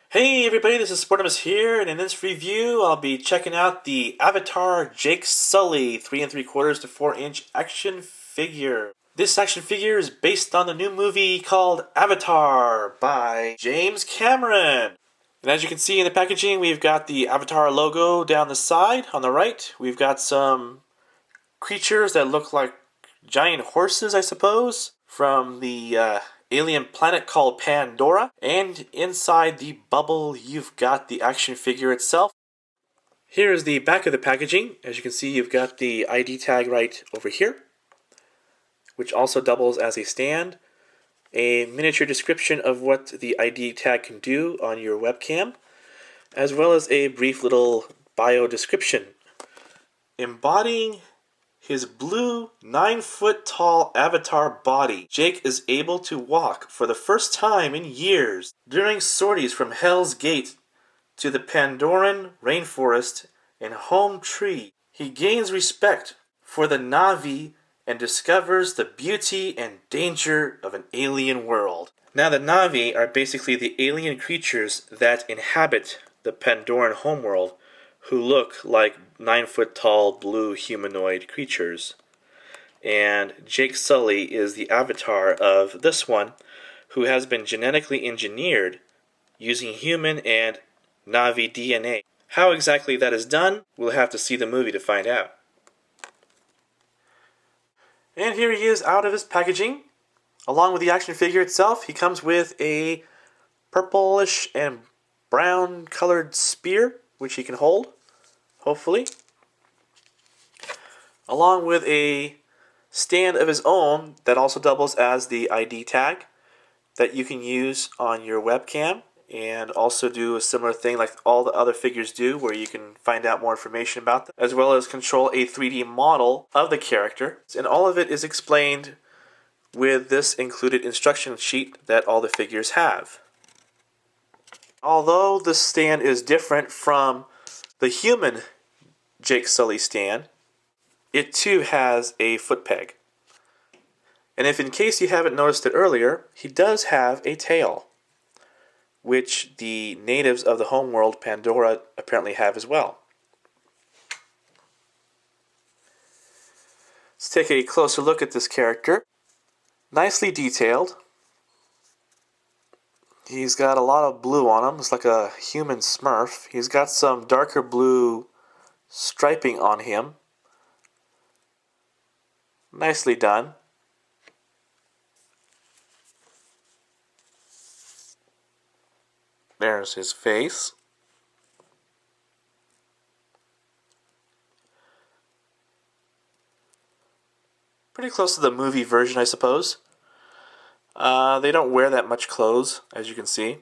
Hey everybody, this is Sportimus here, and in this review I'll be checking out the Avatar Jake Sully 3 3/4 to 4-inch action figure. This action figure is based on the new movie called Avatar by James Cameron. And as you can see in the packaging, we've got the Avatar logo down the side on the right. We've got some creatures that look like giant horses, I suppose, from the alien planet called Pandora. And inside the bubble, you've got the action figure itself. Here is the back of the packaging. As you can see, you've got the ID tag right over here, which also doubles as a stand. A miniature description of what the ID tag can do on your webcam, as well as a brief little bio description. Embodying his blue 9-foot-tall avatar body, Jake is able to walk for the first time in years. During sorties from Hell's Gate to the Pandoran rainforest and home tree, he gains respect for the Na'vi and discovers the beauty and danger of an alien world. Now, the Na'vi are basically the alien creatures that inhabit the Pandoran homeworld, who look like 9-foot-tall blue humanoid creatures. And Jake Sully is the avatar of this one, who has been genetically engineered using human and Na'vi DNA. How exactly that is done, we'll have to see the movie to find out. And here he is out of his packaging. Along with the action figure itself, he comes with a purplish and brown colored spear, which he can hold, hopefully, along with a stand of his own that also doubles as the ID tag that you can use on your webcam, and also do a similar thing like all the other figures do, where you can find out more information about them, as well as control a 3D model of the character. And all of it is explained with this included instruction sheet that all the figures have. Although the stand is different from the human Jake Sully stand, it too has a foot peg. And if in case you haven't noticed it earlier, he does have a tail, which the natives of the homeworld Pandora apparently have as well. Let's take a closer look at this character. Nicely detailed. He's got a lot of blue on him. It's like a human Smurf. He's got some darker blue striping on him. Nicely done. There's his face. Pretty close to the movie version, I suppose. They don't wear that much clothes, as you can see.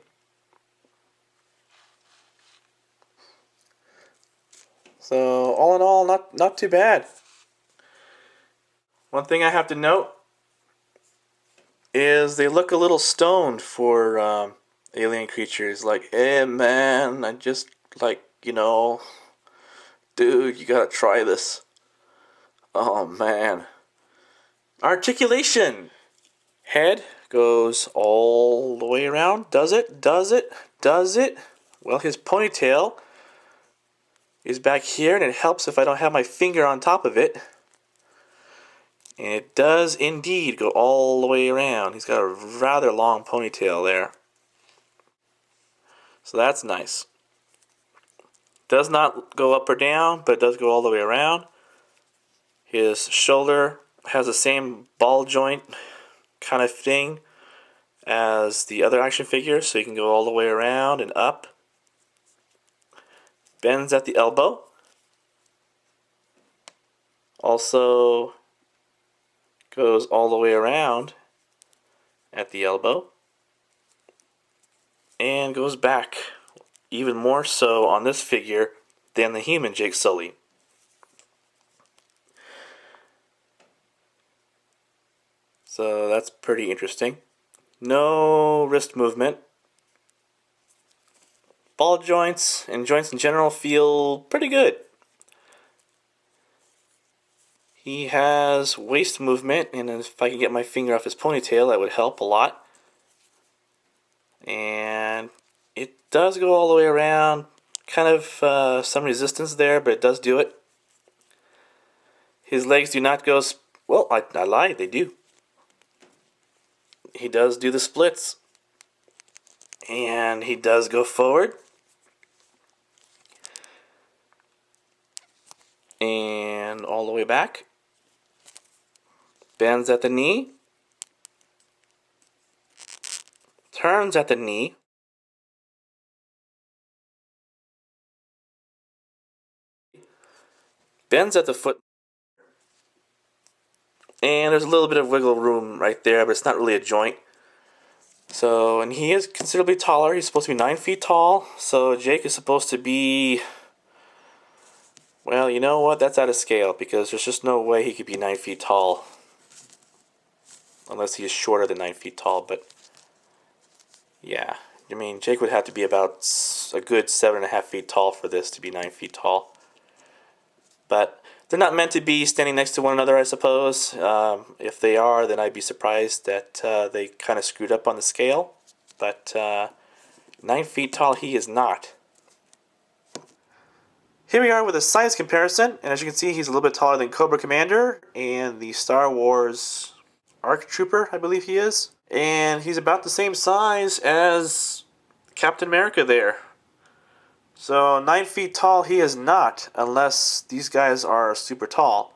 So, all in all, not too bad. One thing I have to note is they look a little stoned for alien creatures. Like, hey man, I just, dude, you gotta try this. Oh man. Articulation. Head goes all the way around. Does it? Well, his ponytail is back here, and it helps if I don't have my finger on top of it. And it does indeed go all the way around. He's got a rather long ponytail there. So that's nice. Does not go up or down, but it does go all the way around. His shoulder has the same ball joint kind of thing as the other action figure, so you can go all the way around and up. Bends at the elbow. Also goes all the way around at the elbow. And goes back even more so on this figure than the human Jake Sully. So that's pretty interesting. No wrist movement. Ball joints and joints in general feel pretty good. He has waist movement, and if I can get my finger off his ponytail, that would help a lot. And it does go all the way around. Kind of some resistance there, but it does do it. His legs do not go... Well, I lied, they do. He does do the splits. And he does go forward. And all the way back. Bends at the knee. Turns at the knee. Bends at the foot. And there's a little bit of wiggle room right there, but it's not really a joint. So, and he is considerably taller. He's supposed to be 9 feet tall. So Jake is supposed to be... Well, you know what? That's out of scale, because there's just no way he could be 9 feet tall. Unless he is shorter than 9 feet tall, but... Yeah. I mean, Jake would have to be about a good 7.5 feet tall for this to be 9 feet tall. But they're not meant to be standing next to one another, I suppose. If they are, then I'd be surprised that they kind of screwed up on the scale. But 9 feet tall he is not. Here we are with a size comparison, and as you can see, he's a little bit taller than Cobra Commander and the Star Wars ARC Trooper, I believe he is. And he's about the same size as Captain America there. So 9 feet tall he is not, unless these guys are super tall.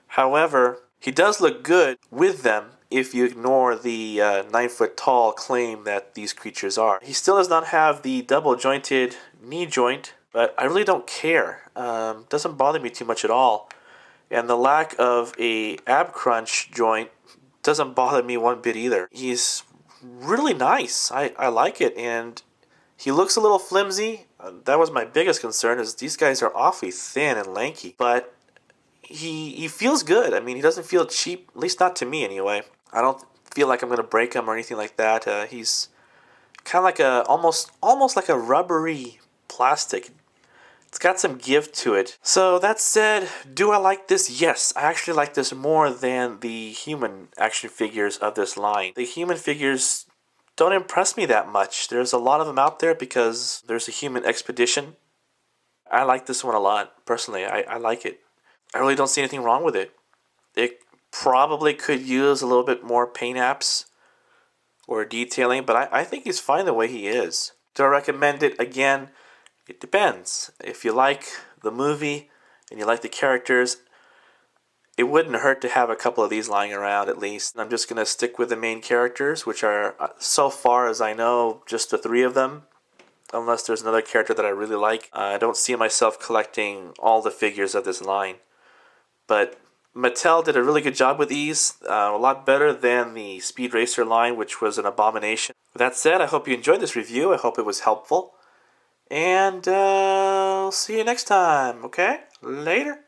However, he does look good with them if you ignore the 9 foot tall claim that these creatures are. He still does not have the double jointed knee joint, but I really don't care. Doesn't bother me too much at all. And the lack of a ab crunch joint doesn't bother me one bit either. He's really nice. I like it, and he looks a little flimsy. That was my biggest concern, is these guys are awfully thin and lanky. But he feels good. I mean, he doesn't feel cheap, at least not to me anyway. I don't feel like I'm going to break him or anything like that. He's kind of like almost like a rubbery plastic. It's got some give to it. So that said, do I like this? Yes, I actually like this more than the human action figures of this line. The human figures don't impress me that much. There's a lot of them out there because there's a human expedition. I like this one a lot, personally. I like it. I really don't see anything wrong with it. It probably could use a little bit more paint apps or detailing, but I think he's fine the way he is. Do I recommend it? Again, it depends. If you like the movie and you like the characters, it wouldn't hurt to have a couple of these lying around at least. I'm just going to stick with the main characters, which are, so far as I know, just the 3 of them. Unless there's another character that I really like. I don't see myself collecting all the figures of this line. But Mattel did a really good job with these. A lot better than the Speed Racer line, which was an abomination. With that said, I hope you enjoyed this review. I hope it was helpful. And I'll see you next time, okay? Later.